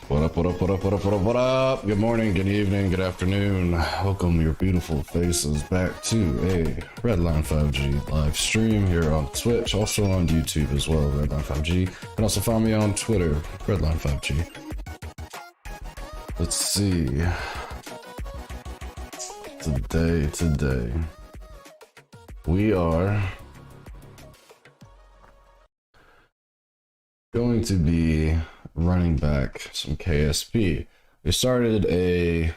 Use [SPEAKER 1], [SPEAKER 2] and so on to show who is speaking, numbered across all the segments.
[SPEAKER 1] What up, what up, what up, what up, what up, what up? Good morning, good evening, good afternoon. Welcome your beautiful faces back to a Redline 5G live stream here on Twitch, also on YouTube as well, Redline 5G. You can also find me on Twitter, Redline 5G. Let's see. Today, we are going to be running back some KSP. We started a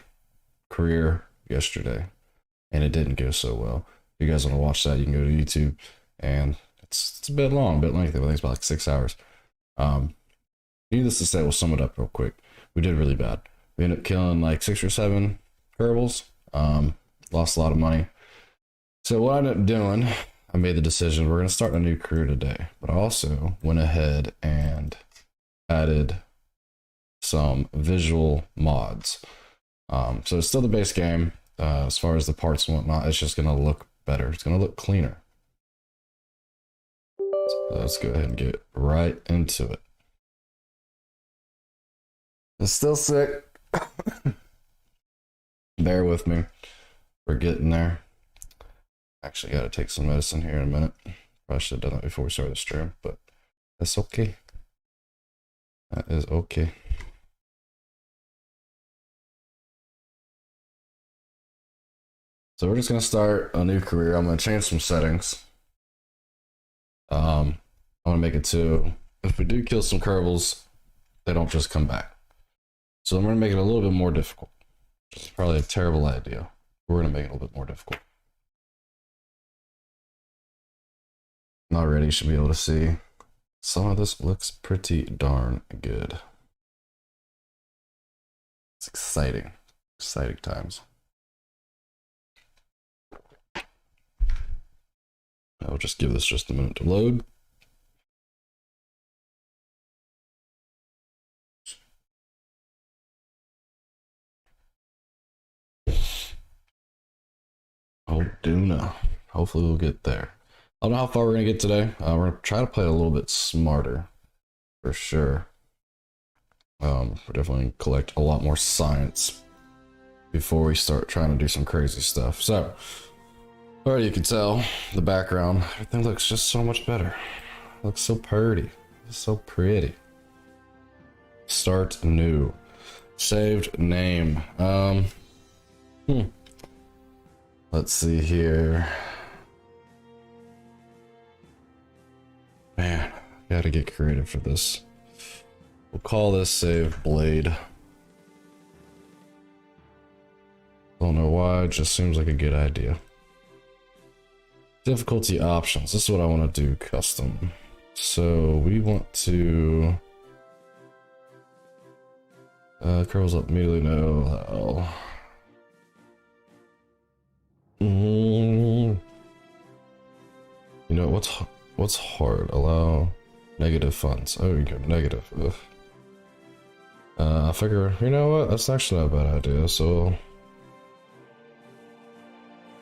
[SPEAKER 1] career yesterday and it didn't go so well. If you guys want to watch that, you can go to YouTube, and it's a bit long, a bit lengthy. I think it's about like 6 hours. Needless to say, we'll sum it up real quick. We did really bad. We ended up killing like 6 or 7 Kerbals. Lost a lot of money. So what I ended up doing, I made the decision, we're going to start a new career today. But I also went ahead and added some visual mods. So it's still the base game. As far as the parts and whatnot, it's just going to look better. It's going to look cleaner. So let's go ahead and get right into it. It's still sick. Bear with me. We're getting there. Actually, got to take some medicine here in a minute. Probably should have done that before we started the stream, but that's okay. That is okay. So we're just going to start a new career. I'm going to change some settings. I want to make it to, if we do kill some Kerbals, they don't just come back. So I'm going to make it a little bit more difficult. Which is probably a terrible idea. We're going to make it a little bit more difficult. Already you should be able to see some of this looks pretty darn good. It's exciting. Exciting times. I'll just give this just a minute to load. Oh, Duna. Hopefully we'll get there. I don't know how far we're going to get today. We're going to try to play a little bit smarter, for sure. We're definitely going to collect a lot more science before we start trying to do some crazy stuff. So, already you can tell, the background, everything looks just so much better. It looks so pretty. It's so pretty. Start new. Saved name. Let's see here. Man, gotta get creative for this. We'll call this Save Blade. Don't know why, it just seems like a good idea. Difficulty options. This is what I want to do custom. So we want to curls up immediately. No. You know what's hard? Allow negative funds. Oh, you go negative. Ugh. I figure, you know what? That's actually not a bad idea. So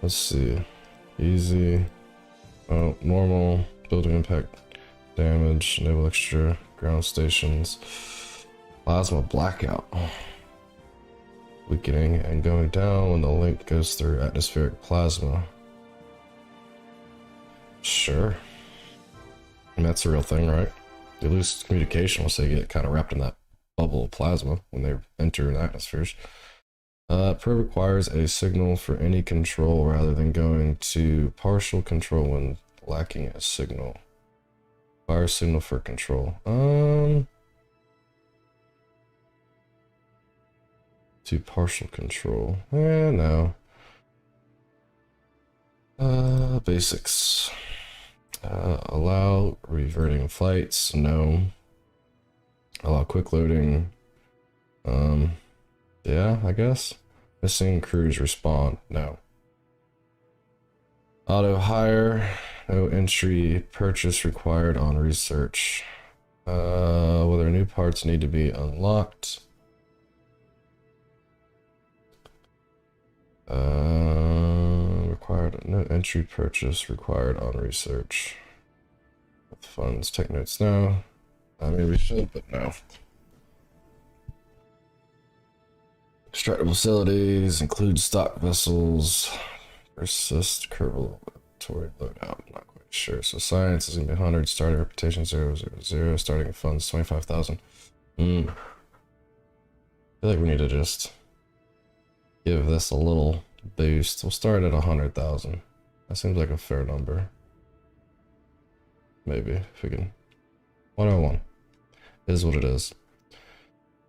[SPEAKER 1] let's see. Easy. Oh, normal. Building impact damage. Enable extra ground stations. Plasma blackout. Weakening and going down when the link goes through atmospheric plasma. Sure. I mean, that's a real thing, right? They lose communication once they get kind of wrapped in that bubble of plasma when they enter the atmospheres. Probe requires a signal for any control rather than going to partial control when lacking a signal. Requires signal for control. To partial control. No. Basics. Allow reverting flights, no. Allow quick loading. Yeah, I guess. Missing crews respond, no. Auto hire, no entry purchase required on research. Whether new parts need to be unlocked. Required, no entry purchase required on research. With funds, take notes now. I mean, we should, but no. Extractable facilities include stock vessels. Persist Kerbal inventory loadout. I'm not quite sure. So science is gonna be 100. Starting reputation 000. Starting funds 25,000. I feel like we need to just give this a little boost. We'll start at 100,000. That seems like a fair number. Maybe if we can. 101 is what it is.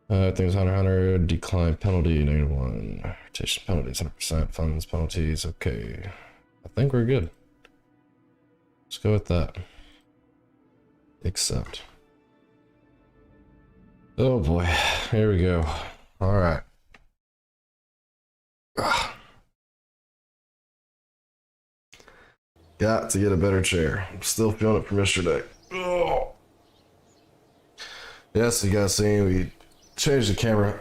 [SPEAKER 1] Things 100, decline penalty, -1. Rotation penalties, 100%. Funds, penalties, okay. I think we're good. Let's go with that. Accept. Oh boy, here we go. Alright. Got to get a better chair. I'm still feeling it from yesterday. Oh. Yes, you guys seen, we changed the camera.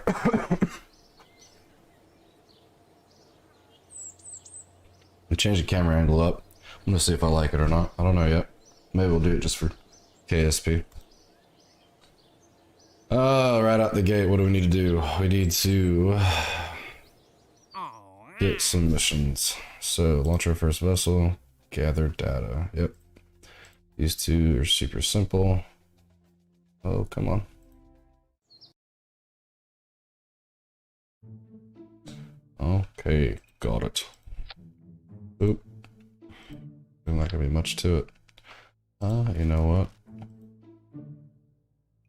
[SPEAKER 1] We changed the camera angle up. I'm gonna see if I like it or not. I don't know yet. Maybe we'll do it just for KSP. Right out the gate, what do we need to do? We need to get some missions. So, launch our first vessel, gather data. Yep. These two are super simple. Oh, come on. Okay, got it. Oop. There's not gonna be much to it. You know what?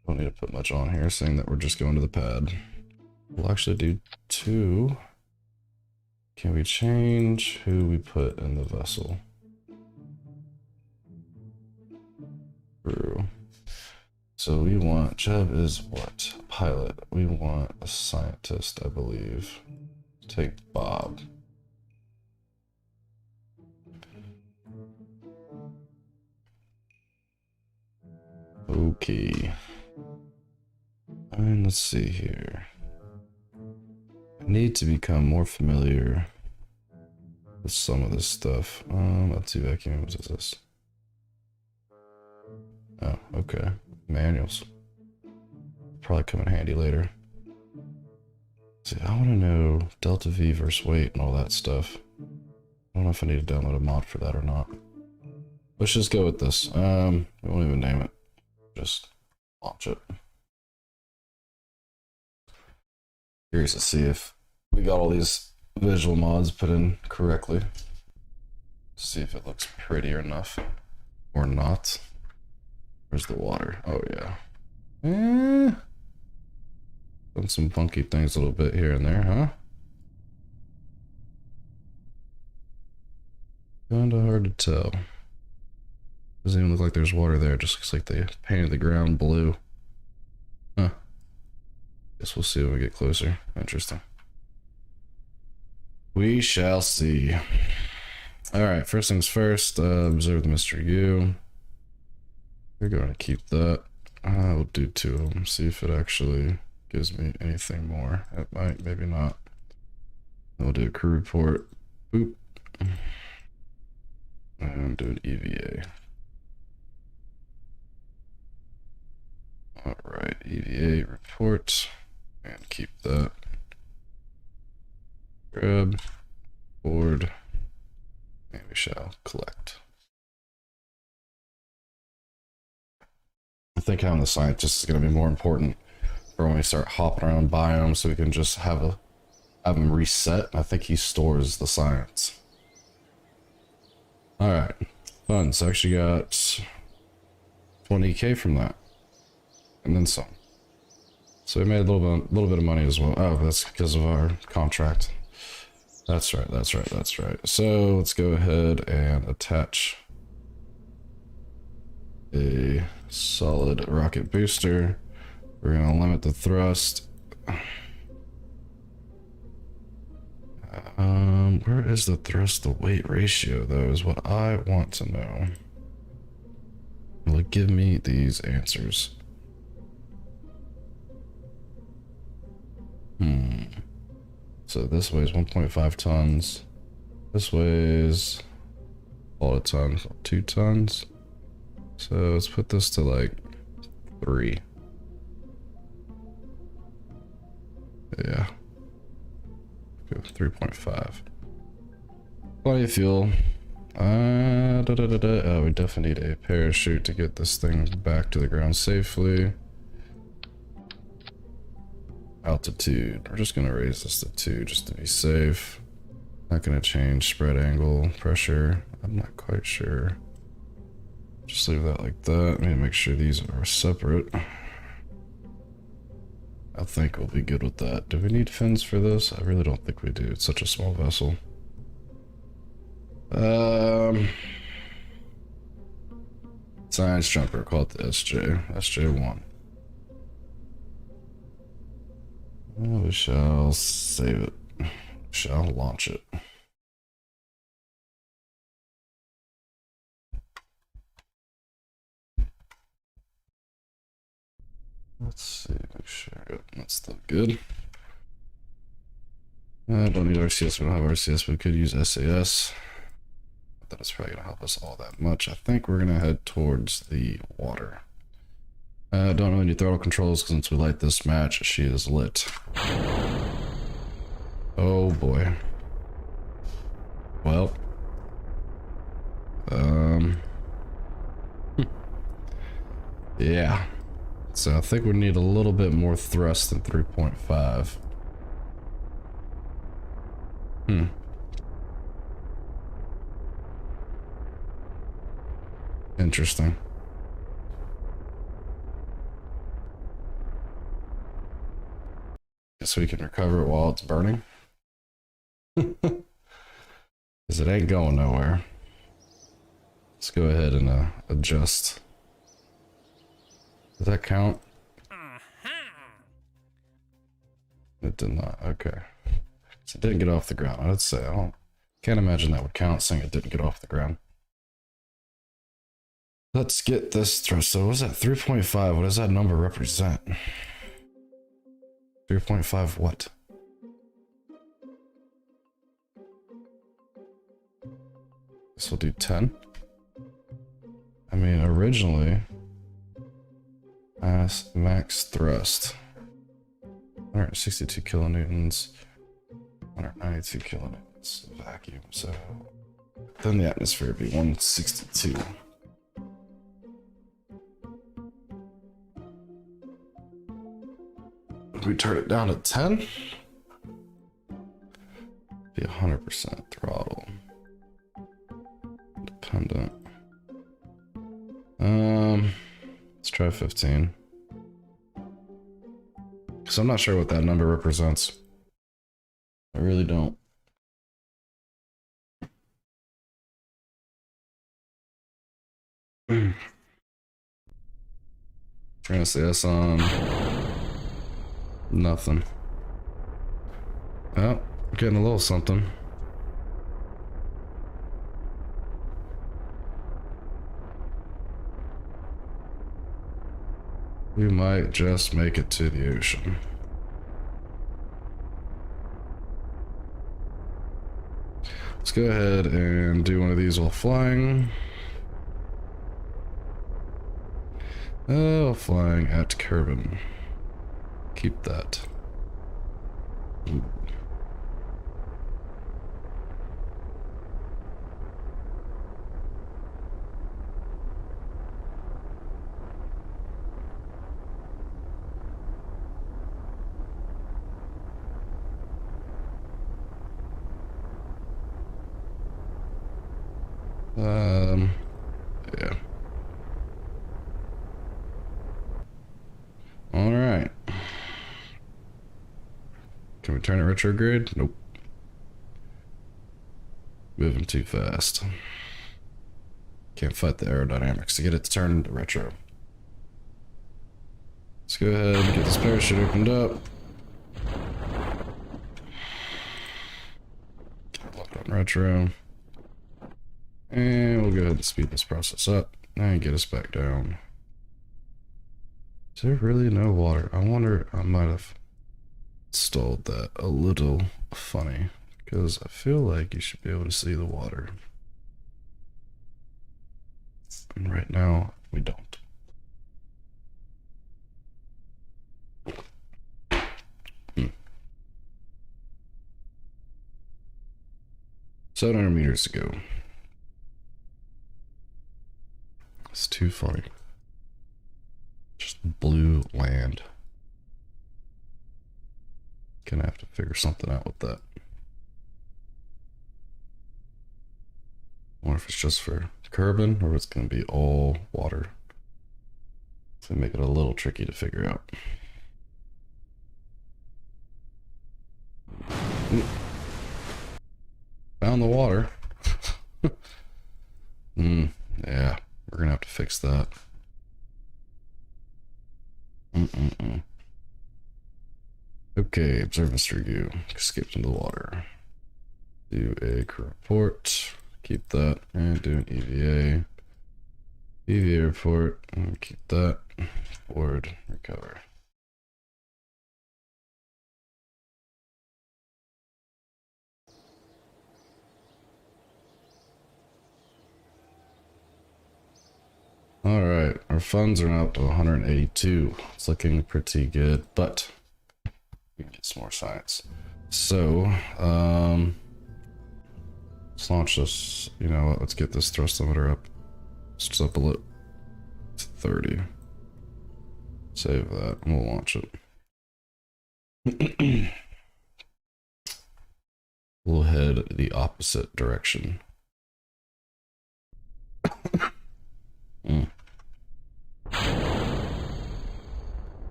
[SPEAKER 1] Don't need to put much on here, saying that we're just going to the pad. We'll actually do 2. Can we change who we put in the vessel? True. So we want, Jeb is what? A pilot. We want a scientist, I believe. Take Bob. Okay. And let's see here. I need to become more familiar with some of this stuff. Let's see, vacuum, what is this? Oh, okay. Manuals. Probably come in handy later. See, I want to know delta V versus weight and all that stuff. I don't know if I need to download a mod for that or not. Let's just go with this. We won't even name it. Just launch it. Curious to see if we got all these visual mods put in correctly. See if it looks pretty enough or not. Where's the water? Oh yeah. Done some funky things a little bit here and there, huh? Kinda hard to tell. Doesn't even look like there's water there. It just looks like they painted the ground blue. Huh. Guess we'll see when we get closer. Interesting. We shall see. Alright, first things first, observe the Mr. U. We're going to keep that. I'll do 2 of them, see if it actually gives me anything more. It might, maybe not. We'll do a crew report. Boop. And do an EVA. Alright, EVA report. And keep that. Grab. Board. And we shall collect. I think having the scientist is going to be more important for when we start hopping around biomes, so we can just have him reset. I think he stores the science. Alright, fun. So I actually got 20k from that. And then some. So we made a little bit of money as well. Oh, that's because of our contract. That's right. So let's go ahead and attach a solid rocket booster. We're gonna limit the thrust. Where is the thrust to weight ratio though is what I want to know. Will it give me these answers? So this weighs 1.5 tons. This weighs a ton, 2 tons. So let's put this to like 3. Yeah. 3.5. Plenty of fuel. Oh, we definitely need a parachute to get this thing back to the ground safely. Altitude. We're just gonna raise this to 2 just to be safe. Not gonna change spread angle, pressure. I'm not quite sure. Just leave that like that. Let me make sure these are separate. I think we'll be good with that. Do we need fins for this? I really don't think we do. It's such a small vessel. Science jumper, call it the SJ1. We shall save it. We shall launch it. Let's see, make sure that's still good. I don't need RCS, we don't have RCS, but we could use SAS. But that's probably gonna help us all that much. I think we're gonna head towards the water. I don't know any throttle controls because since we light this match, she is lit. Oh boy. Well. Yeah. So I think we need a little bit more thrust than 3.5. Interesting. Guess we can recover it while it's burning. Because it ain't going nowhere. Let's go ahead and adjust. Does that count? It did not. Okay. So it didn't get off the ground. I'd say can't imagine that would count saying it didn't get off the ground. Let's get this thrust. So what's that? 3.5. What does that number represent? 3.5 what? This will do 10. I mean, originally, max thrust. 162 kilonewtons. 192 kilonewtons vacuum. So then the atmosphere would be 162. If we turn it down to 10, be 100% throttle. Dependent. Let's try 15. Because I'm not sure what that number represents. I really don't. Trying to say that's on. Nothing. Oh, getting a little something. We might just make it to the ocean. Let's go ahead and do one of these while flying. Oh, flying at Kerbal. Keep that. Ooh. Yeah. All right. Can we turn it retrograde? Nope. Moving too fast. Can't fight the aerodynamics to get it to turn into retro. Let's go ahead and get this parachute opened up. Lock on retro. And we'll go ahead and speed this process up and get us back down. Is there really no water? I wonder, I might have installed that a little funny, because I feel like you should be able to see the water. And right now, we don't. 700 meters to go. It's too funny. Just blue land. Gonna have to figure something out with that. I wonder if it's just for Kerbal or it's gonna be all water. So make it a little tricky to figure out. Found the water. Yeah, we're gonna have to fix that. Okay, observe Mr. Gu. Escaped into the water. Do a crew report. Keep that. And do an EVA. EVA report. And keep that. Board. Recover. Alright, our funds are now up to 182. It's looking pretty good, but we can get some more science. So, let's launch this. You know what? Let's get this thrust limiter up. It's up a little. 30. Save that, and we'll launch it. We'll head the opposite direction.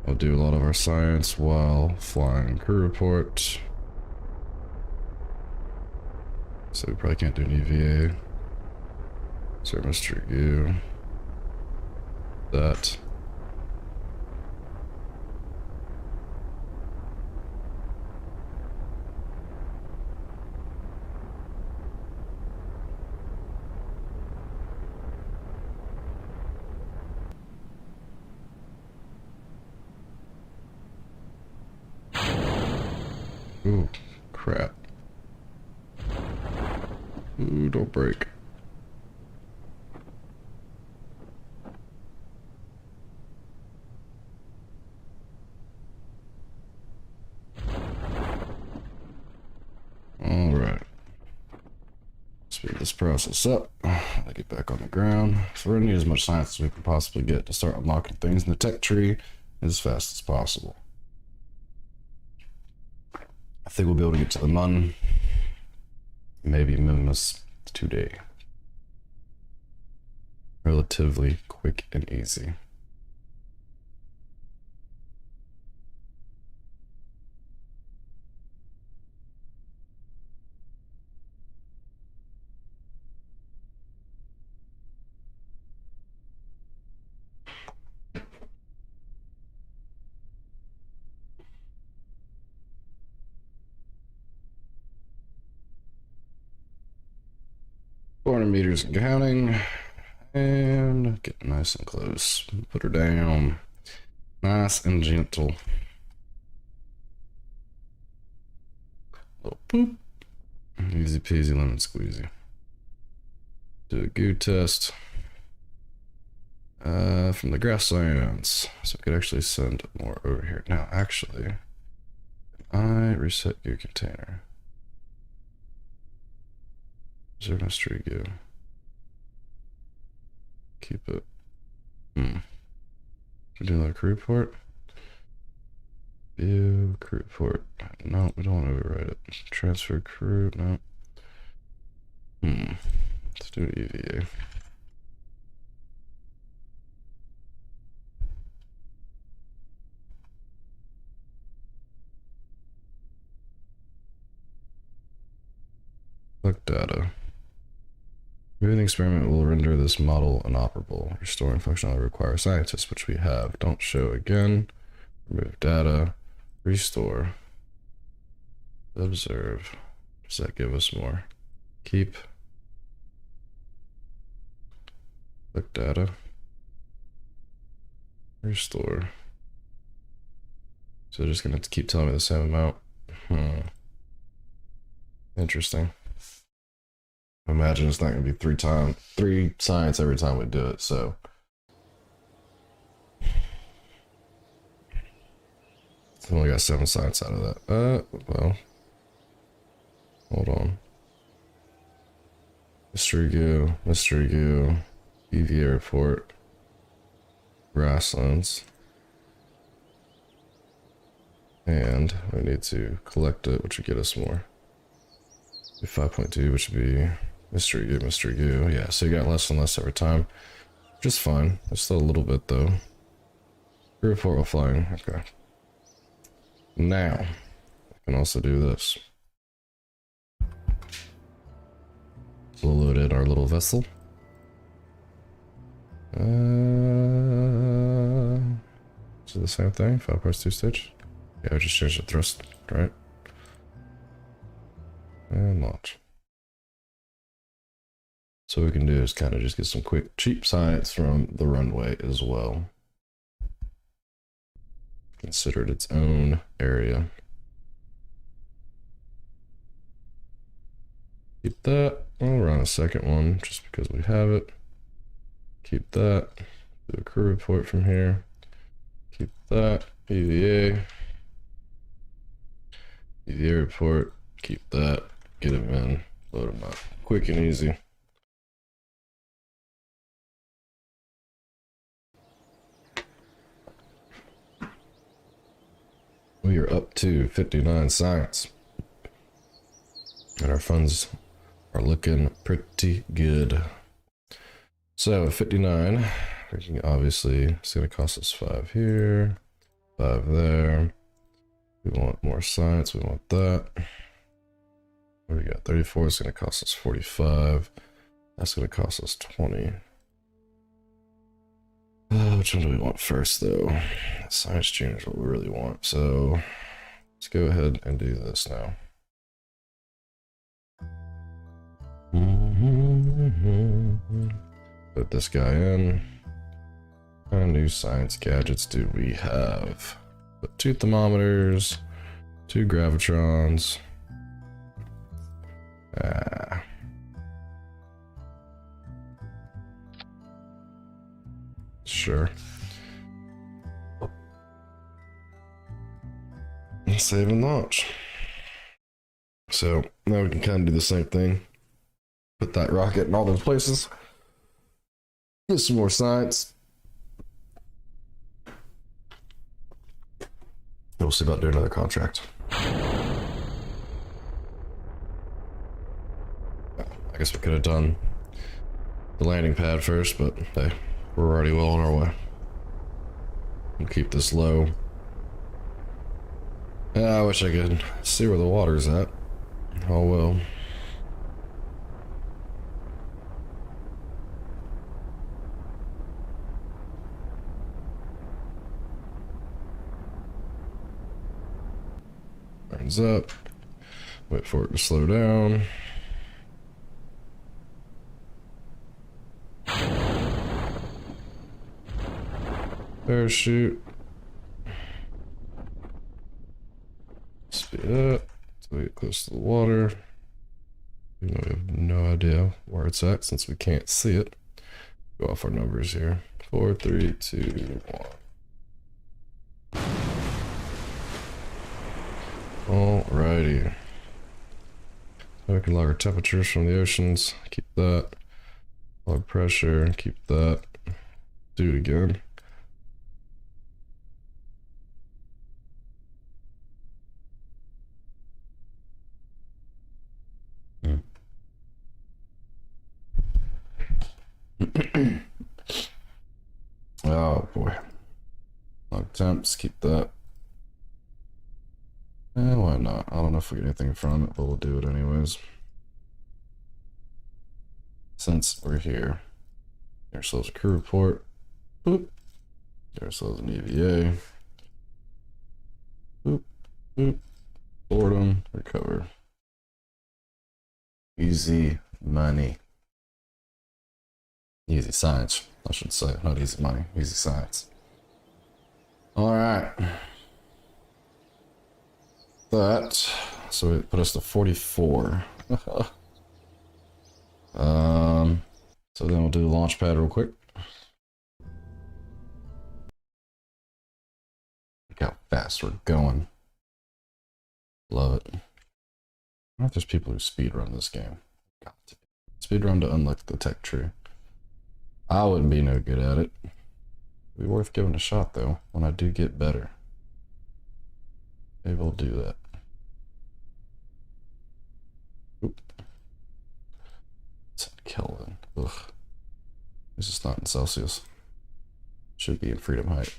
[SPEAKER 1] We'll do a lot of our science while flying crew report. So we probably can't do an EVA. So Mr. Gu. That. Ooh, crap. Ooh, don't break. Alright. Speed this process up. I'll get back on the ground. So we're gonna need as much science as we can possibly get to start unlocking things in the tech tree as fast as possible. I think we'll be able to get to the Mun. Maybe Mimus today. Relatively quick and easy. Meters and counting, and get nice and close. Put her down, nice and gentle. Little poop, easy peasy lemon squeezy. Do a goo test from the grasslands, so we could actually send more over here. Now, actually, I reset goo container. Observe Mr. Gu. Keep it. We do like crew report. View crew report. No, we don't want to overwrite it. Transfer crew. No. Let's do EVA. Look data. Moving the experiment will render this model inoperable. Restoring functionality requires scientists, which we have. Don't show again. Remove data. Restore. Observe. Does that give us more? Keep. Click data. Restore. So they're just gonna keep telling me the same amount. Interesting. I imagine it's not gonna be three science every time we do it, so. I only got 7 science out of that. Well. Hold on. Mystery goo, EVA report, grasslands. And we need to collect it, which would get us more. 5.2, which would be mystery goo. Yeah, so you got less and less every time. Just fine. There's still a little bit though. Report while flying. Okay. Now, I can also do this. We'll load in our little vessel. Is it the same thing? 5 parts 2 stage? Yeah, I just changed the thrust, right? And launch. So what we can do is kind of just get some quick, cheap science from the runway as well. Consider it its own area. Keep that. We'll run a second one just because we have it. Keep that. Do a crew report from here. Keep that. EVA. EVA report. Keep that. Get them in. Load them up. Quick and easy. We are up to 59 science. And our funds are looking pretty good. So 59, obviously it's gonna cost us 5 here, 5 there. We want more science, we want that. What do we got? 34 is gonna cost us 45. That's gonna cost us 20. Which one do we want first though? Science junior is what we really want. So let's go ahead and do this now. Put this guy in. What kind of new science gadgets do we have? Put 2 thermometers, 2 gravitrons. Sure. Save and launch. So now we can kind of do the same thing. Put that rocket in all those places. Get some more science. We'll see about doing another contract. I guess we could have done the landing pad first, but hey, we're already well on our way. We'll keep this low. I wish I could see where the water's at. Oh well. Burns up. Wait for it to slow down. Parachute. Speed up until we get close to the water. Even though we have no idea where it's at since we can't see it. Go off our numbers here. 4, 3, 2, 1. Alrighty. We can log our temperatures from the oceans. Keep that. Log pressure. Keep that. Do it again. Oh boy. Log temps, keep that. Why not? I don't know if we get anything from it, but we'll do it anyways. since we're here, get ourselves a crew report. Boop. Get ourselves an EVA. Boop. Boop. Boredom. Recover. Easy money. Easy science, I should say. Not easy money. Easy science. Alright. That. So it put us to 44. So then we'll do the launch pad real quick. Look how fast we're going. Love it. I wonder if there's people who speedrun this game. Got to. Speedrun to unlock the tech tree. I wouldn't be no good at it. It'd be worth giving a shot though, when I do get better. Maybe we'll do that. Oop. It's in Kelvin. Ugh. This is not in Celsius. Should be in Freedom Height.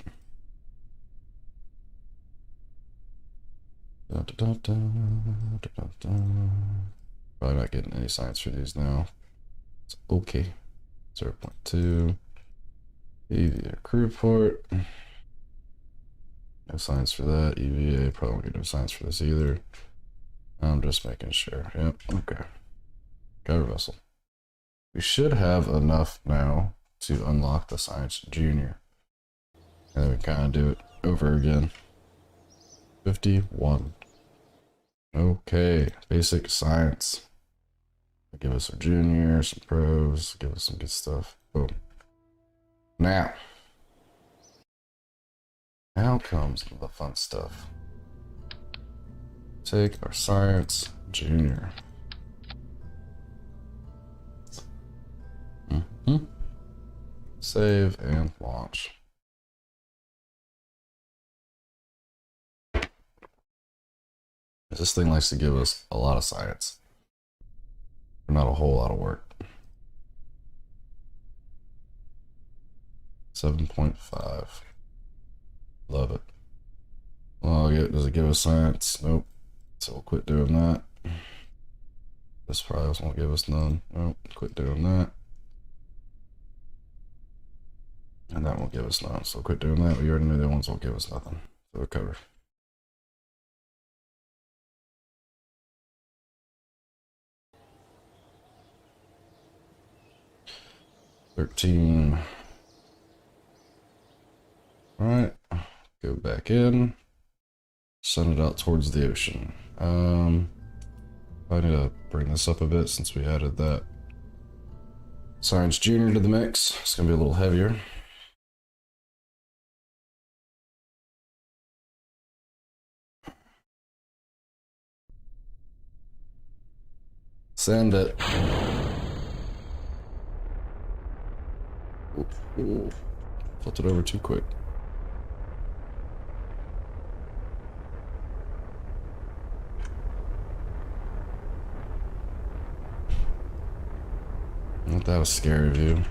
[SPEAKER 1] Da, da, da, da, da, da, da. Probably not getting any science for these now. It's okay. 0.2. EVA crew report. No science for that. EVA probably won't get no science for this either. I'm just making sure. Yep. Okay. Cover vessel. We should have enough now to unlock the Science Junior. And then we kind of do it over again. 51. Okay. Basic science. Give us our junior, some pros, give us some good stuff. Boom. Now comes the fun stuff. Take our science junior. Save and launch. This thing likes to give us a lot of science. Not a whole lot of work. 7.5. Love it. Well, does it give us science? Nope. So we'll quit doing that. This probably won't give us none. Nope. Quit doing that. And that won't give us none. So quit doing that. We already knew the ones won't give us nothing. So we'll cover. $13. Alright, go back in, send it out towards the ocean. I need to bring this up a bit since we added that Science Junior to the mix. It's gonna be a little heavier. Send it. Ooh. Flipped it over too quick. Not that a scary view.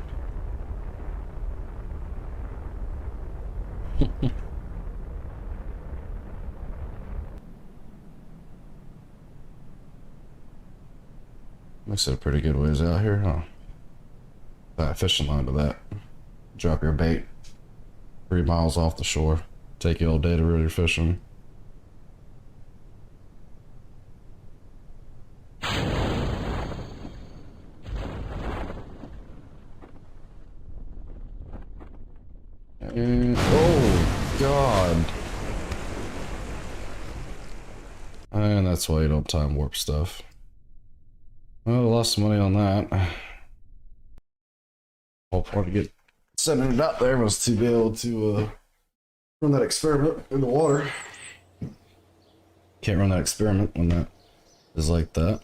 [SPEAKER 1] Makes it a pretty good ways out here, huh? That fishing line to that. Drop your bait 3 miles off the shore. Take you all day to reel your fishing. And, oh god. And that's why you don't time warp stuff. Well, I lost some money on that. Whole point to get sending it out there was to be able to run that experiment in the water. Can't run that experiment when that is like that.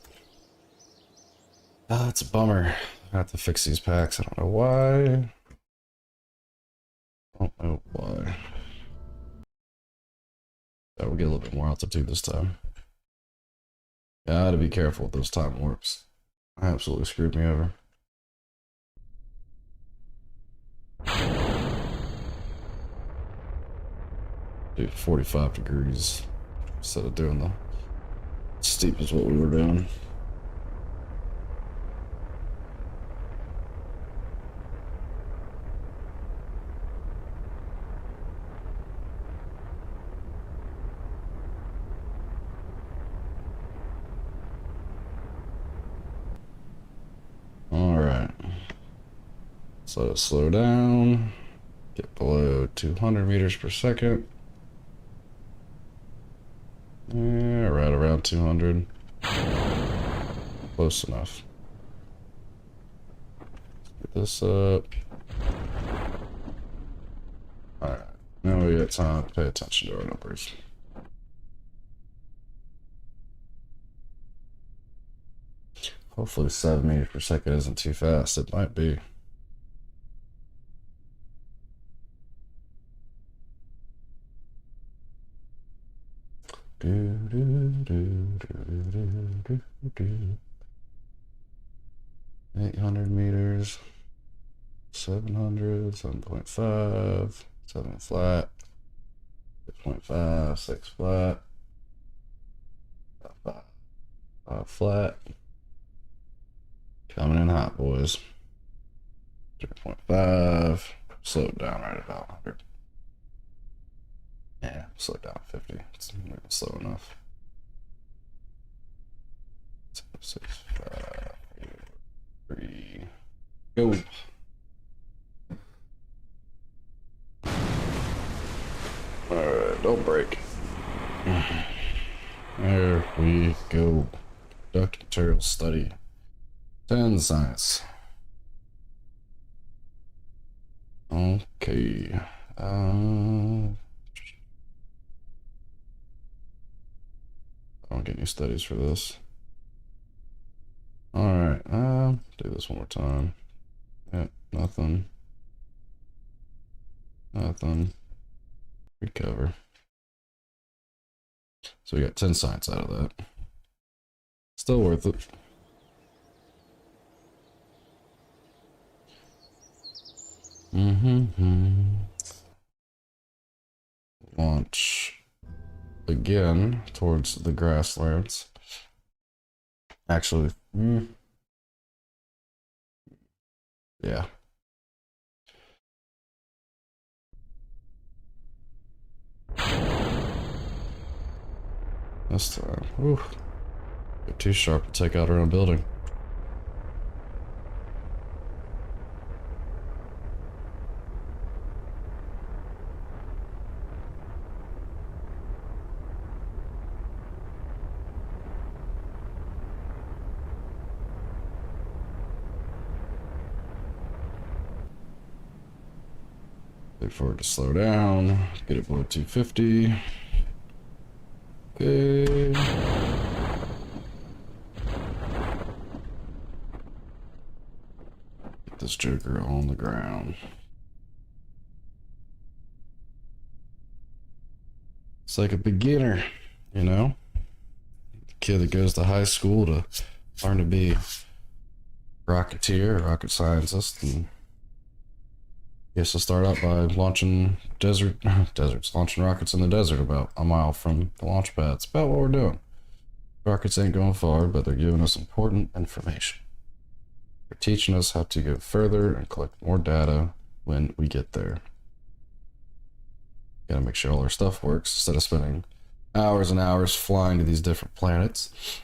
[SPEAKER 1] Ah, it's a bummer. I have to fix these packs. I don't know why. I don't know why. Yeah, we'll get a little bit more altitude this time. Gotta be careful with those time warps. Absolutely screwed me over. Do 45 degrees instead of doing the steep is what we were doing. So let it slow down. Get below 200 meters per second. Yeah, right around 200. Close enough. Get this up. Alright, now we got time to pay attention to our numbers. Hopefully 7 meters per second isn't too fast. It might be. Do, do, do, do, do, do, do. 800 meters. 700, 7.5, 7 flat, 6.5, 6 flat, 5 flat. Coming in hot, boys. 3.5. Slow it down right about 100. Yeah, slow it down to 50. It's slow enough. 6, 5, 4, 3, go. Alright, don't break. There we go. Conduct material study. 10 science. Okay. I don't get any studies for this. Alright, do this one more time. Yep, nothing. Nothing. Recover. So we got 10 science out of that. Still worth it. Launch again towards the grasslands. Actually, yeah. This time, ooh, you're too sharp to take out our own building. Wait for it to slow down. Get it below 250. Okay. Get this joker on the ground. It's like a beginner, you know? The kid that goes to high school to learn to be a rocketeer, a rocket scientist, and he has to start out by launching launching rockets in the desert about a mile from the launch pad. It's about what we're doing. Rockets ain't going far, but they're giving us important information. They're teaching us how to go further and collect more data when we get there. Gotta make sure all our stuff works instead of spending hours and hours flying to these different planets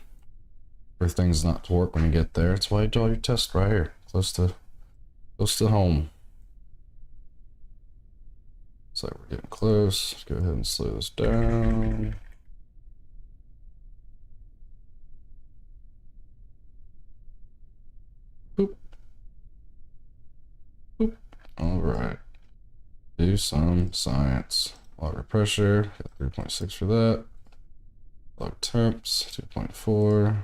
[SPEAKER 1] for things not to work when you get there. That's why you do all your tests right here, close to home. So we're getting close. Let's go ahead and slow this down. Boop. Boop. All right. Do some science. Water pressure, got 3.6 for that. Log temps, 2.4.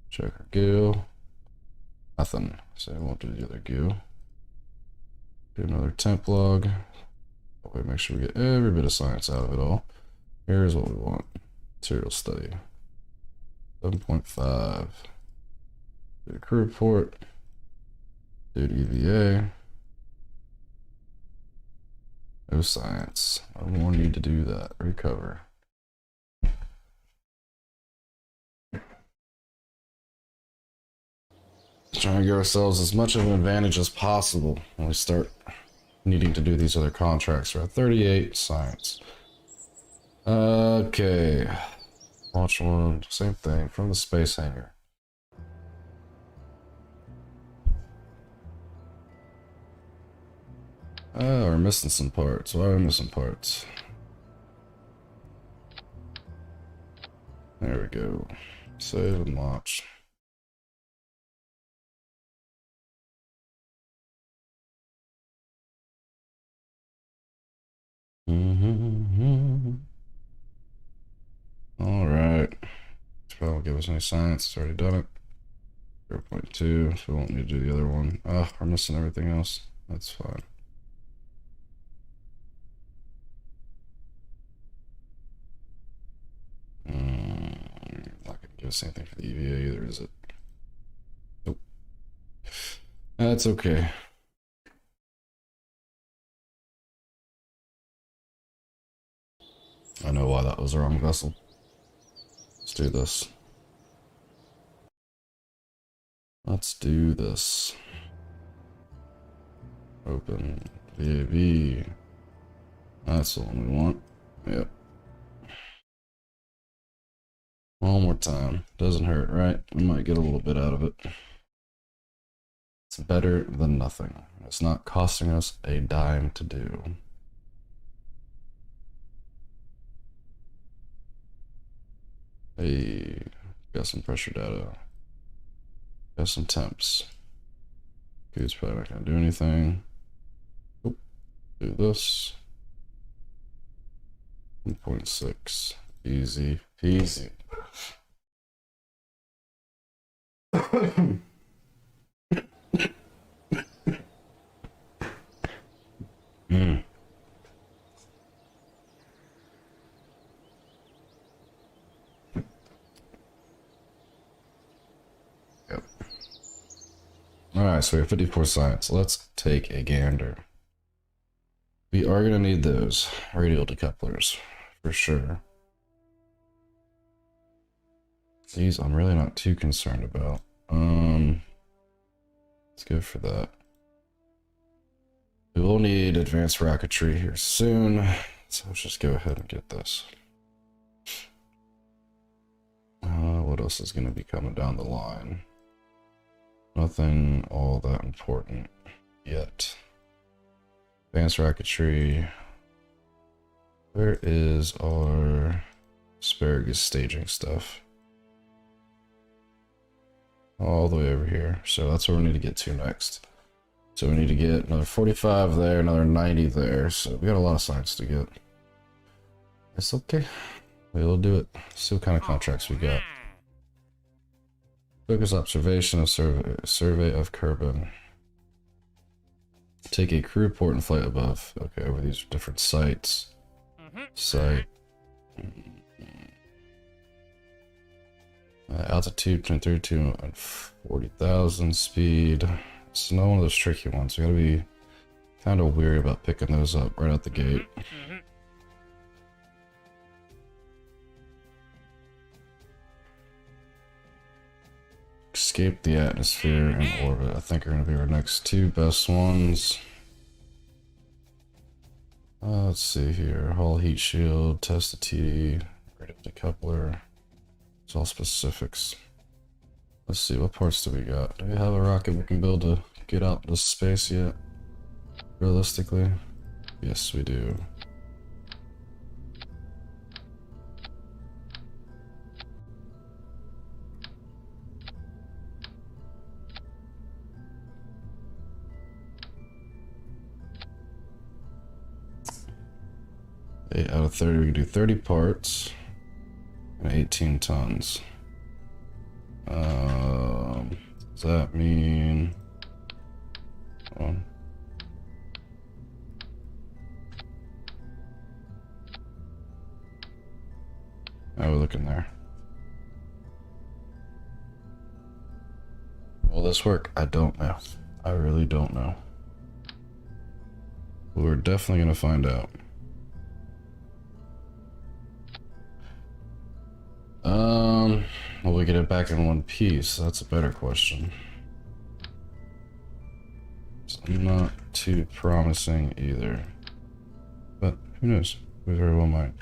[SPEAKER 1] Check our goo. Nothing. So I won't do the other goo. Do another temp log. That way, make sure we get every bit of science out of it all. Here's what we want. Material study. 7.5. Do the crew report. Do the EVA. No science. I won't need to do that. Recover. Trying to give ourselves as much of an advantage as possible when we start needing to do these other contracts. We're at 38 science. Okay. Launch one, same thing, from the space hangar. Oh, we're missing some parts. Why are we missing parts? There we go. Save and launch. Alright. This probably won't give us any science. It's already done it. 0.2, so we won't need to do the other one. Oh, we're missing everything else. That's fine. Not gonna give us anything for the EVA either, is it? Nope. That's okay. I know why that was the wrong vessel. Let's do this. Let's do this. Open VAB. That's the one we want. Yep. One more time. Doesn't hurt, right? We might get a little bit out of it. It's better than nothing. It's not costing us a dime to do. Hey, got some pressure data. Got some temps. Okay, it's probably not gonna do anything. Oop. Do this. 1.6. Easy peasy. Yep. Alright, so we have 54 science. Let's take a gander. We are going to need those radial decouplers for sure. These I'm really not too concerned about. Let's go for that. We will need advanced rocketry here soon, so let's just go ahead and get this. What else is going to be coming down the line? Nothing all that important yet. Advanced rocketry. Where is our asparagus staging stuff? All the way over here. So that's where we need to get to next. So we need to get another 45 there, another 90 there. So we got a lot of science to get. It's okay. We'll do it. See what kind of contracts we got. Focus observation of survey of Kerbal. Take a crew report and flight above. Okay, over these different sites. Site. Altitude between 32 and 40,000 speed. It's not one of those tricky ones. We gotta be kind of weary about picking those up right out the gate. Escape the atmosphere and orbit. I think are going to be our next two best ones. Let's see here. Hull heat shield, test the TD, radial decoupler. It's all specifics. Let's see, what parts do we got? Do we have a rocket we can build to get out into space yet? Realistically? Yes, we do. Eight out of 30, we can do 30 parts and 18 tons. Does that mean... How are we looking there? Will this work? I don't know. I really don't know. We're definitely gonna find out. Will we get it back in one piece? That's a better question. It's not too promising either. But who knows? We very well might.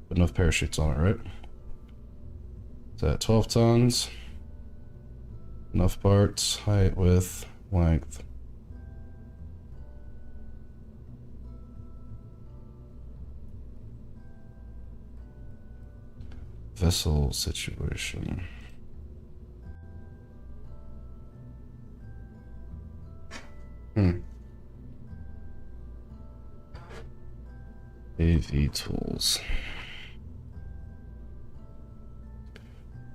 [SPEAKER 1] Put enough parachutes on it, right? Is that 12 tons? Enough parts, height, width, length. vessel situation. AV tools.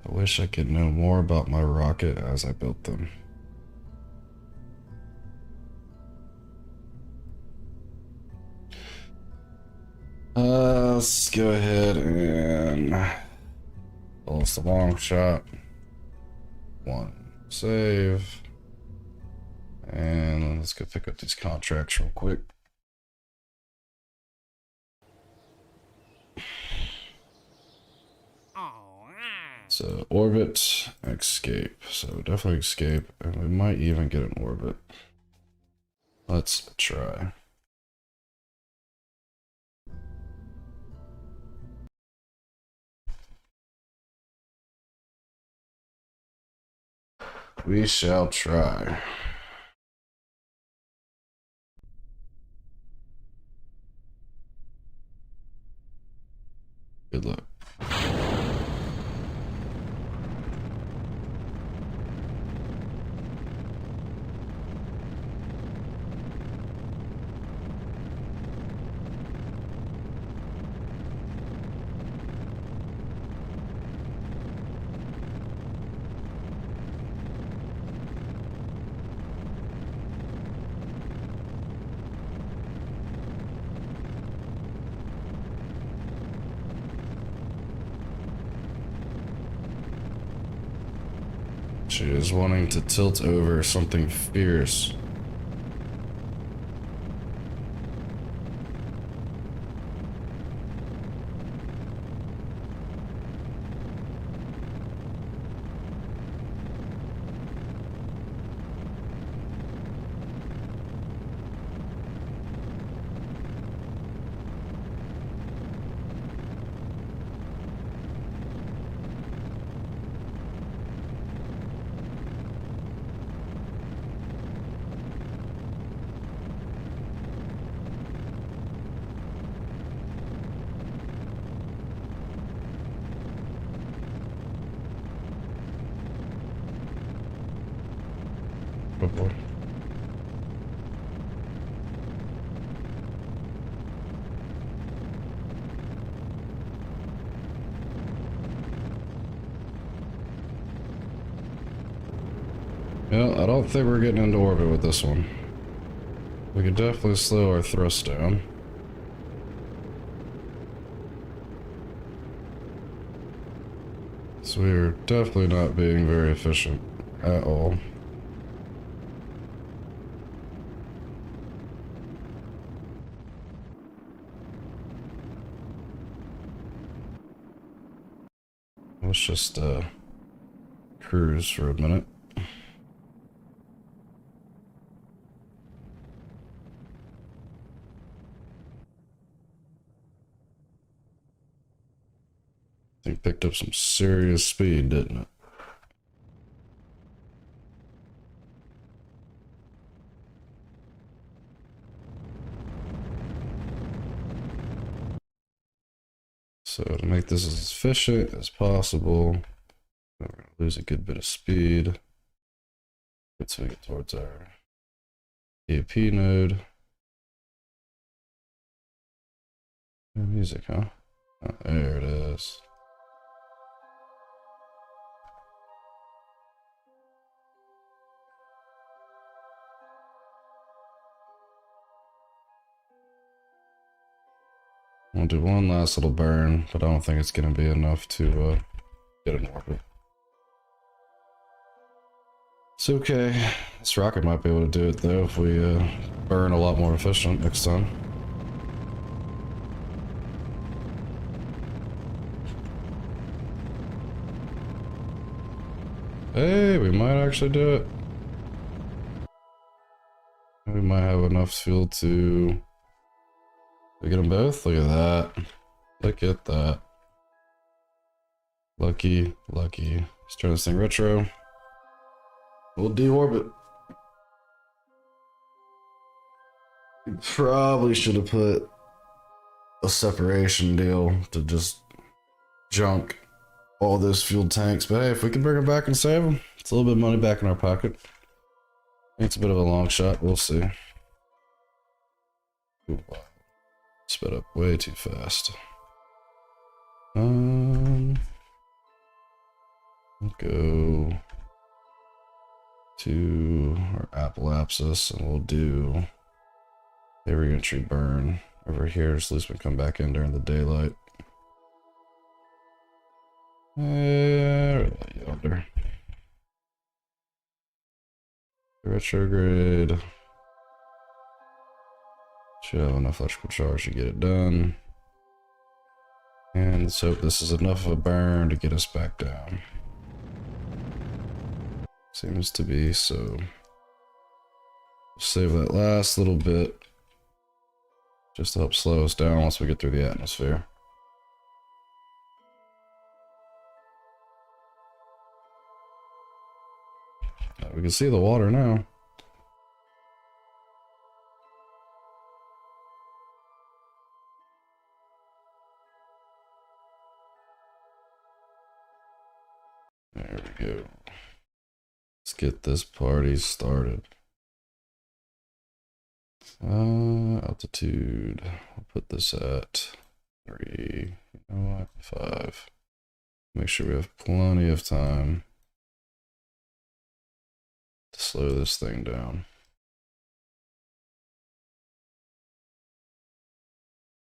[SPEAKER 1] I wish I could know more about my rocket as I built them. Let's go ahead and pull us the long shot. One save. And let's go pick up these contracts real quick. So orbit, escape. So definitely escape, and we might even get an orbit. Let's try. We shall try. Good luck. She is wanting to tilt over something fierce. Oh boy. Well, I don't think we're getting into orbit with this one. We can definitely slow our thrust down. So we are definitely not being very efficient at all. Let's just cruise for a minute. I think picked up some serious speed, didn't it? So to make this as efficient as possible, we're gonna lose a good bit of speed until we get towards our EAP node. Music, huh? Oh, there it is. I'll do one last little burn, but I don't think it's going to be enough to get an orbit. It's okay. This rocket might be able to do it though if we burn a lot more efficient next time. Hey, we might actually do it. We might have enough fuel to... We get them both? Look at that. Look at that. Lucky, lucky. Let's turn this thing retro. We'll deorbit. We probably should have put a separation deal to just junk all those fuel tanks. But hey, if we can bring them back and save them, it's a little bit of money back in our pocket. It's a bit of a long shot. We'll see. Ooh, wow. Sped up way too fast. We'll go to our Appalachia and we'll do a re-entry burn over here so at least we come back in during the daylight. Yonder. Retrograde. Should have enough electrical charge to get it done. And let's hope this is enough of a burn to get us back down. Seems to be, so save that last little bit just to help slow us down once we get through the atmosphere. We can see the water now. There we go. Let's get this party started. Altitude. I'll put this at 3. You know what? 5. Make sure we have plenty of time to slow this thing down.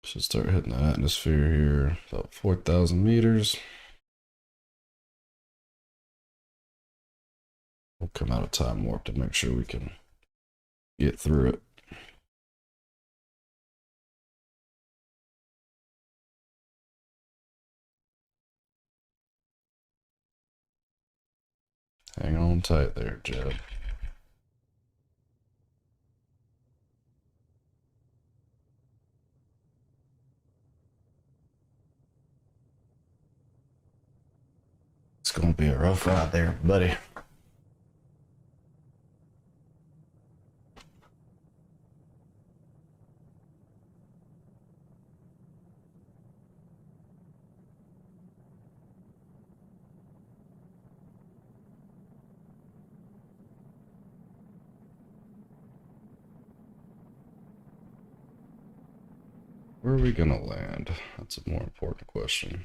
[SPEAKER 1] Should start hitting the atmosphere here, about 4,000 meters. We'll come out of time warp to make sure we can get through it. Hang on tight there, Jeb. It's gonna be a rough ride there, buddy. Where are we gonna land? That's a more important question.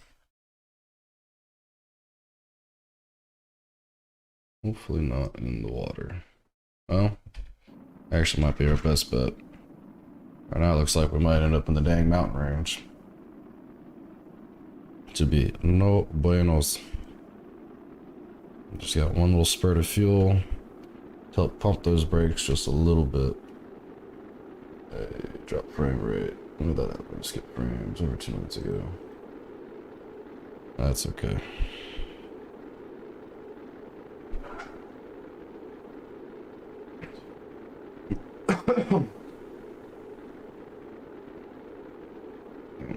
[SPEAKER 1] Hopefully not in the water. Well, actually might be our best bet. Right now it looks like we might end up in the dang mountain range. To be no buenos. Just got one little spurt of fuel to help pump those brakes just a little bit. Hey, drop frame rate. When did that happen? Skip frames over 2 minutes ago. That's okay.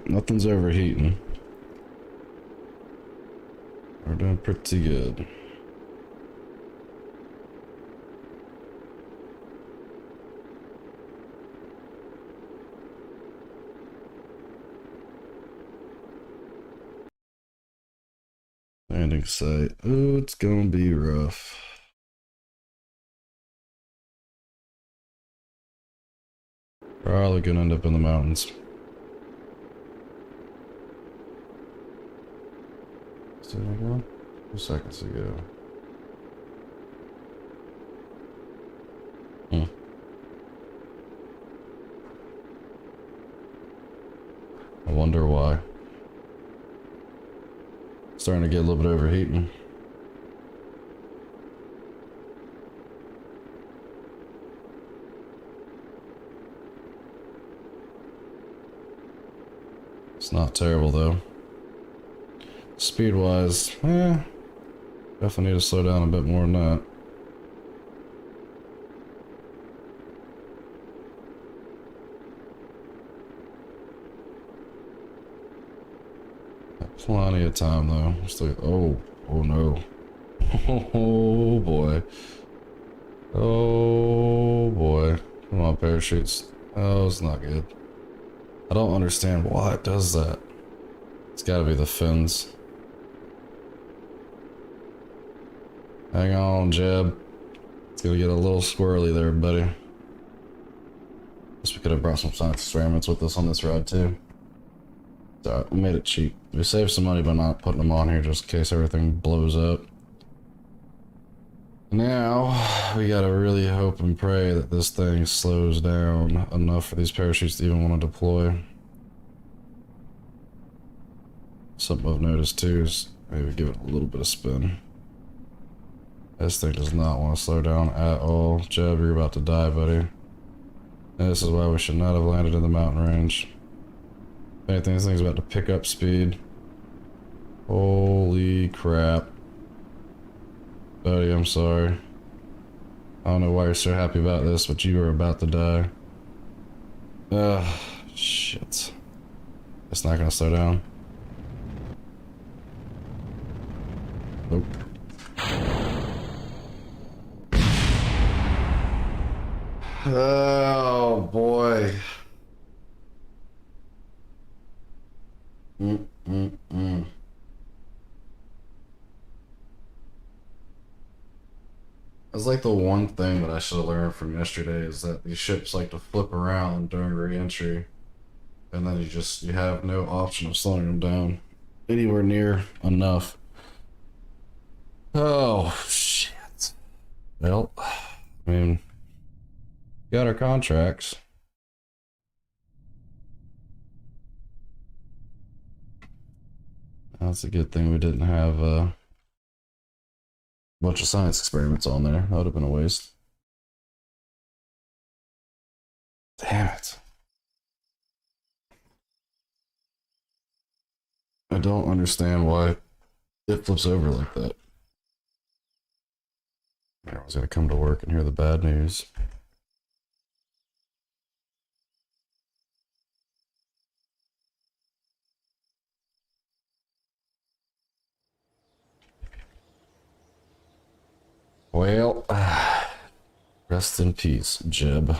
[SPEAKER 1] Nothing's overheating. We're doing pretty good. Landing site. Oh, it's gonna be rough. Probably gonna end up in the mountains. Did I go? 2 seconds ago. I wonder why. Starting to get a little bit overheating. It's not terrible though. Speed wise, definitely need to slow down a bit more than that. Got plenty of time though. Still, oh no. Oh boy. Oh boy. Come on, parachutes. Oh, it's not good. I don't understand why it does that. It's gotta be the fins. Hang on, Jeb. It's gonna get a little squirrely there, buddy. Guess we could have brought some science experiments with us on this ride, too. So, we made it cheap. We saved some money by not putting them on here just in case everything blows up. Now, we gotta really hope and pray that this thing slows down enough for these parachutes to even want to deploy. Something I've noticed too is maybe give it a little bit of spin. This thing does not want to slow down at all. Jeb, you're about to die, buddy. This is why we should not have landed in the mountain range. If anything, this thing's about to pick up speed. Holy crap. Buddy, I'm sorry. I don't know why you're so happy about this, but you are about to die. Ugh, shit. It's not gonna slow down. Nope. Oh boy. It's like the one thing that I should have learned from yesterday is that these ships like to flip around during re-entry, and then you have no option of slowing them down anywhere near enough. Oh shit. Well, I mean, got our contracts. That's a good thing we didn't have a bunch of science experiments on there. That would have been a waste. Damn it. I don't understand why it flips over like that. I was gonna come to work and hear the bad news. Well, rest in peace, Jeb.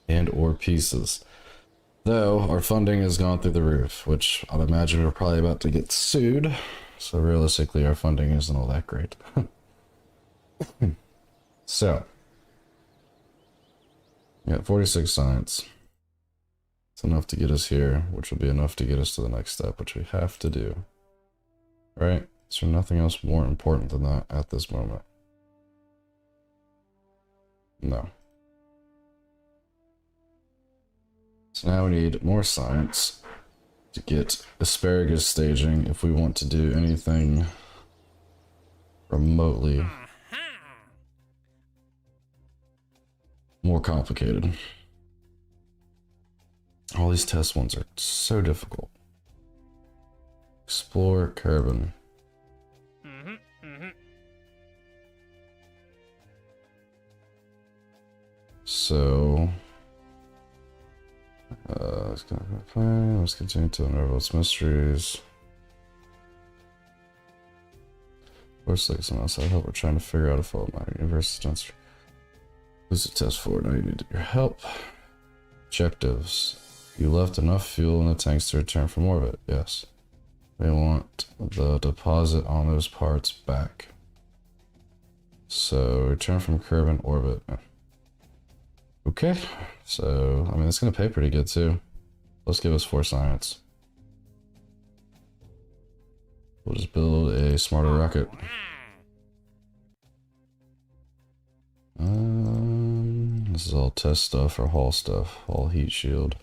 [SPEAKER 1] And or pieces. Though, our funding has gone through the roof, which I'd imagine we're probably about to get sued. So realistically, our funding isn't all that great. So, we got 46 science. It's enough to get us here, which will be enough to get us to the next step, which we have to do. Right? Is there nothing else more important than that at this moment? No. So now we need more science to get asparagus staging if we want to do anything remotely more complicated. All these test ones are so difficult. Explore Kerbal. So, let's go plan. Let's continue to unravel its mysteries. Looks like some outside help. We're trying to figure out if all my universe is. Who's the test for? Now you need your help. Objectives. You left enough fuel in the tanks to return from orbit. Yes. We want the deposit on those parts back. So, return from Kerbal orbit. Okay. So, I mean, it's going to pay pretty good too. Let's give us 4 science. We'll just build a smarter rocket. This is all test stuff or haul stuff. All heat shield.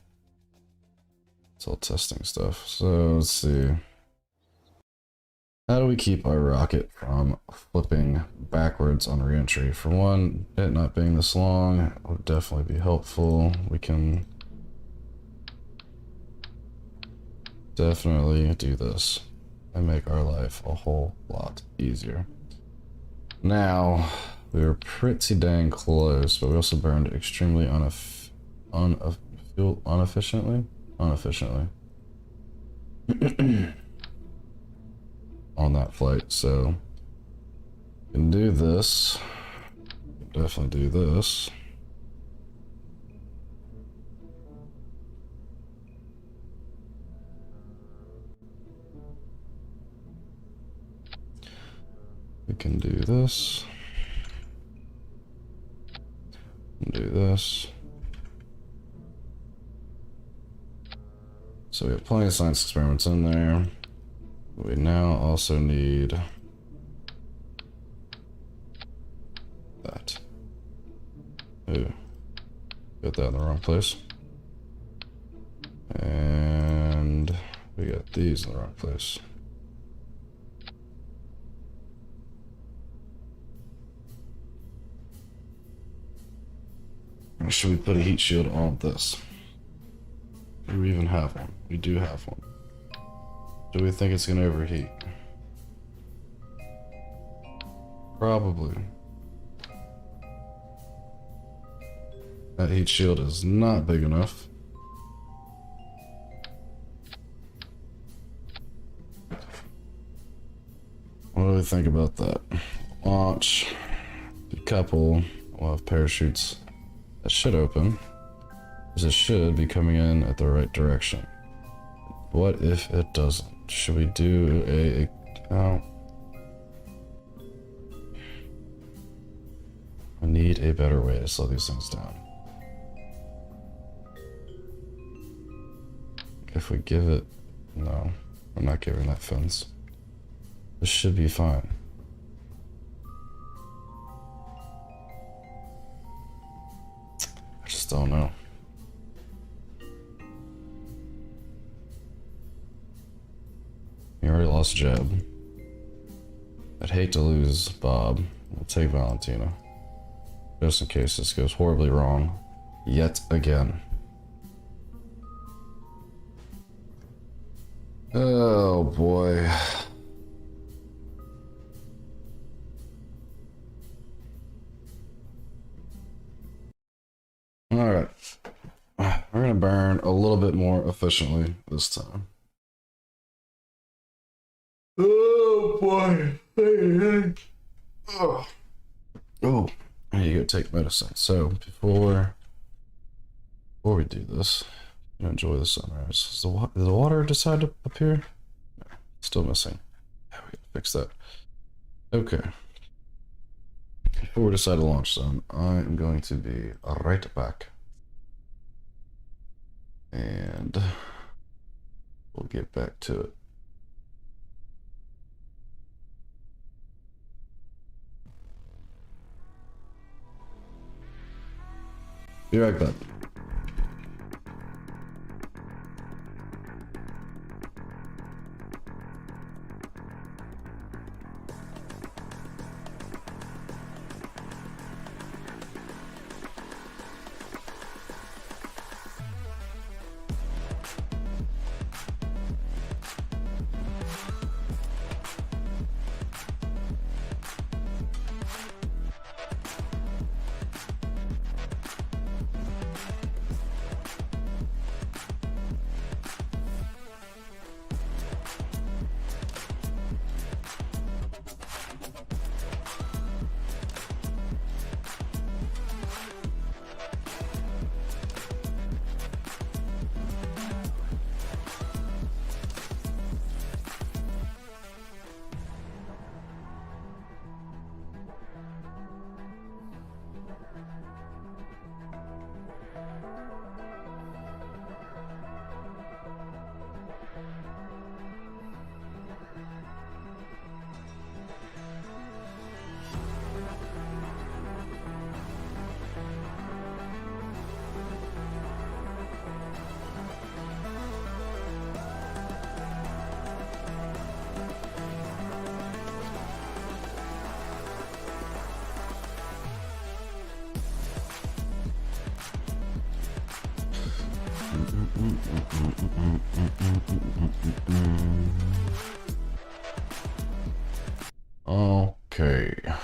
[SPEAKER 1] It's all testing stuff. So let's see. How do we keep our rocket from flipping backwards on re-entry? For one, it not being this long would definitely be helpful. We can definitely do this and make our life a whole lot easier. Now, we were pretty dang close, but we also burned extremely inefficiently on that flight. So, we can do this. Definitely do this. We can do this. Do this. So we have plenty of science experiments in there. We now also need that. Ooh. Got that in the wrong place. And we got these in the wrong place. Or should we put a heat shield on this? Do we even have one? We do have one. Do we think it's gonna overheat? Probably. That heat shield is not big enough. What do we think about that? Launch, decouple, we'll have parachutes that should open, because it should be coming in at the right direction. What if it doesn't? Should we do oh. I need a better way to slow these things down. If we give it, no, we're not giving that fence. This should be fine. I just don't know. You already lost Jeb. I'd hate to lose Bob. We'll take Valentina. Just in case this goes horribly wrong. Yet again. Oh boy. Alright. We're gonna burn a little bit more efficiently this time. Oh boy. Oh. Oh. I need to go take medicine. So before we do this, enjoy the sunrise. Does the water decide to appear? No, still missing. Yeah, we gotta fix that. Okay. Before we decide to launch some, I am going to be right back. And we'll get back to it. Be right back. Okay. Let's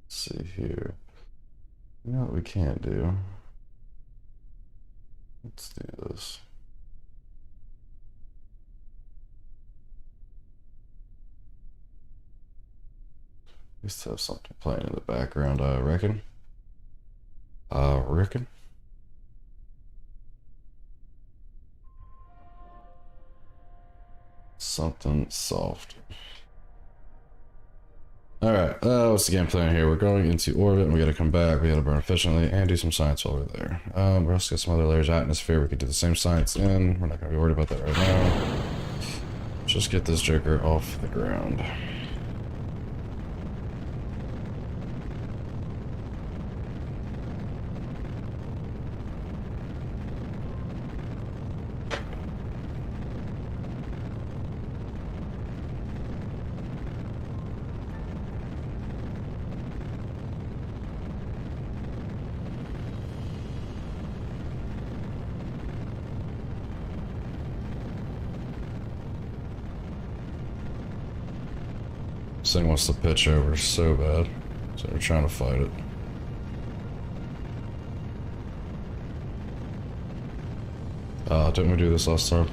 [SPEAKER 1] see here. You know what we can't do? Let's do this. We used to have something playing in the background, I reckon. Something soft. Alright, what's the game plan here? We're going into orbit and we gotta come back, we gotta burn efficiently and do some science while we're there. We're also got some other layers of atmosphere, we can do the same science in. We're not gonna be worried about that right now. Just get this joker off the ground. This thing wants to pitch over so bad, so we're trying to fight it. Didn't we do this last time?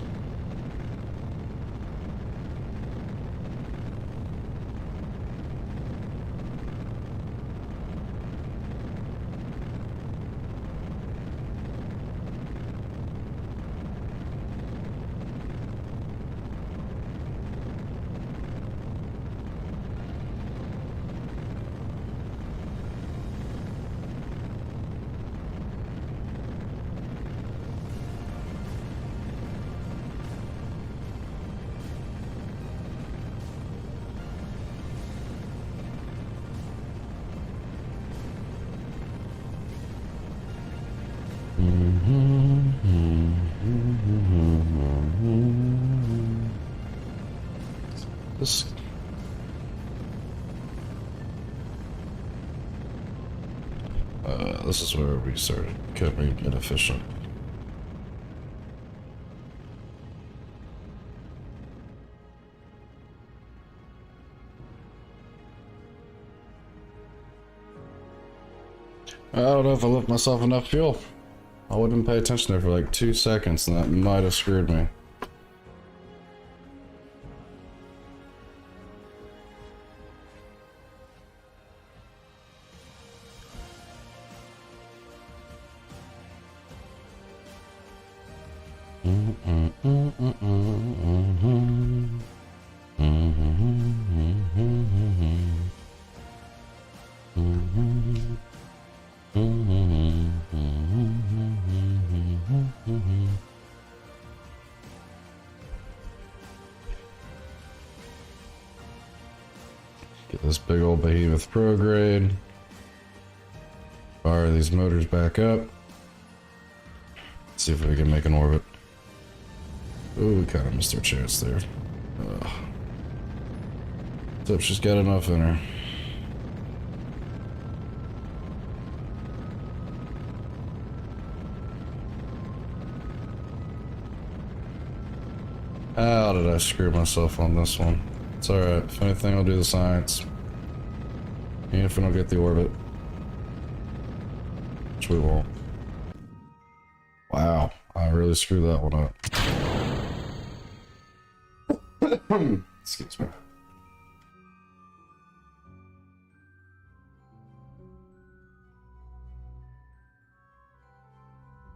[SPEAKER 1] This this is where we started becoming inefficient. I don't know if I left myself enough fuel. I wouldn't pay attention there for like 2 seconds and that might have screwed me. Get this big old behemoth prograde. Fire these motors back up. See if we can make an orbit. Ooh, we kind of missed our chance there. Hope she's got enough in her. How did I screw myself on this one? It's alright. If anything, I'll do the science. Even if we don't get the orbit. Which we won't. Wow. I really screwed that one up. Excuse me.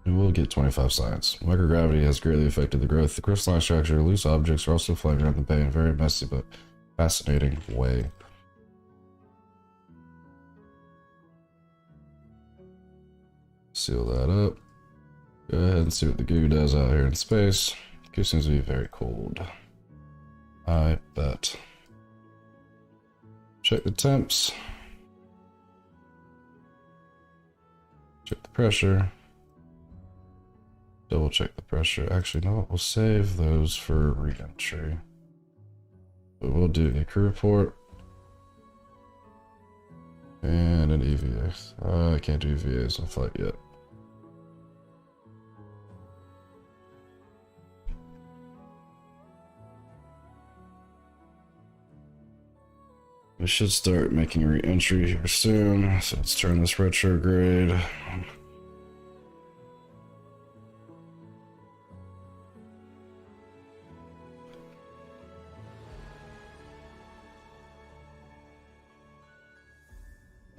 [SPEAKER 1] We will get 25 science. Microgravity has greatly affected the growth. The crystalline structure, loose objects are also floating around the bay in a very messy but fascinating way. Seal that up. Go ahead and see what the goo does out here in space. Goo seems to be very cold. I bet. Check the temps. Check the pressure. Double check the pressure. Actually, no, we'll save those for re-entry. But we'll do a crew report. And an EVA. I can't do EVAs on flight yet. We should start making re-entry here soon. So let's turn this retrograde.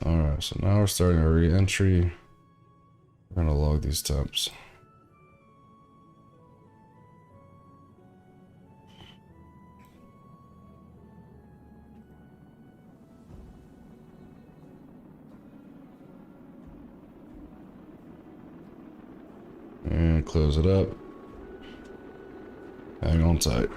[SPEAKER 1] Alright, so now we're starting our re-entry. We're gonna log these temps. And close it up. Hang on tight.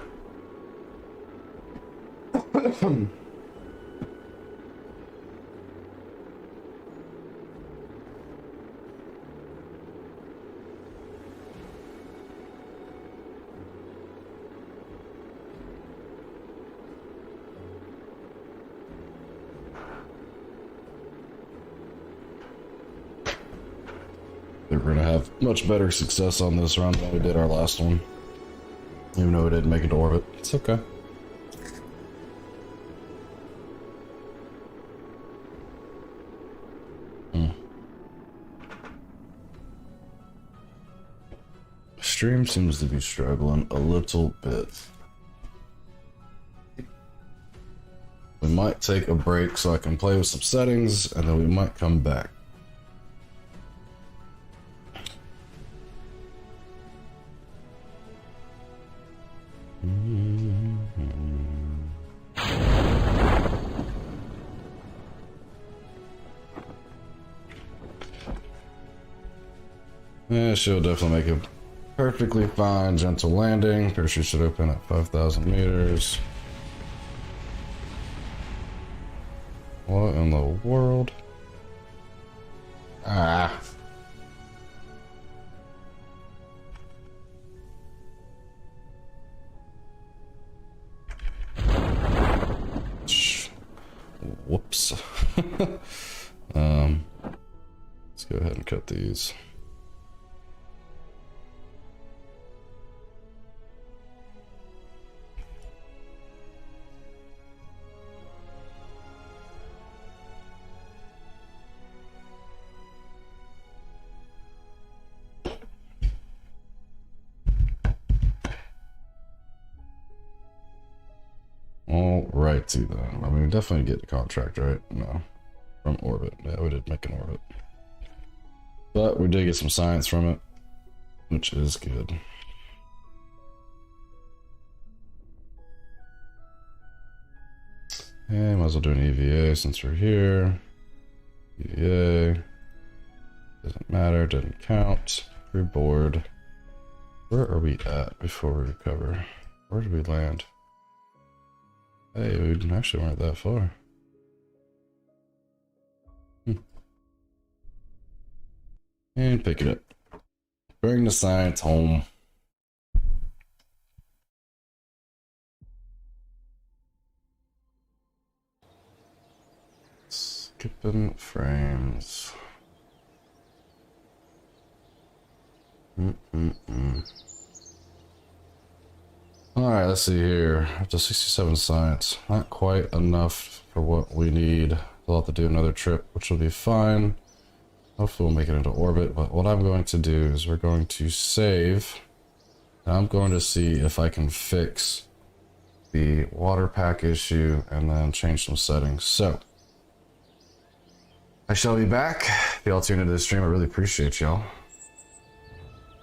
[SPEAKER 1] We're gonna have much better success on this run than we did our last one. Even though we didn't make it to orbit. It's okay. Stream seems to be struggling a little bit. We might take a break so I can play with some settings, and then we might come back. Yeah, she'll definitely make a perfectly fine, gentle landing. Parachute should open at 5,000 meters. What in the world? Ah. Whoops. Let's go ahead and cut these. Alrighty then. I mean, definitely get the contract, right? No. From orbit. Yeah, we did make an orbit. But we did get some science from it, which is good. And might as well do an EVA since we're here. EVA. Doesn't matter, didn't count. Reboard. Where are we at before we recover? Where did we land? Hey, we actually weren't that far. And pick it up. Bring the science home. Skipping frames. Alright, let's see here. Up to 67 science. Not quite enough for what we need. We'll have to do another trip, which will be fine. Hopefully we'll make it into orbit, but what I'm going to do is we're going to save. And I'm going to see if I can fix the water pack issue and then change some settings. So, I shall be back. If y'all tuned into this stream, I really appreciate y'all.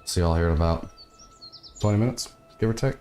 [SPEAKER 1] See y'all here in about 20 minutes, give or take.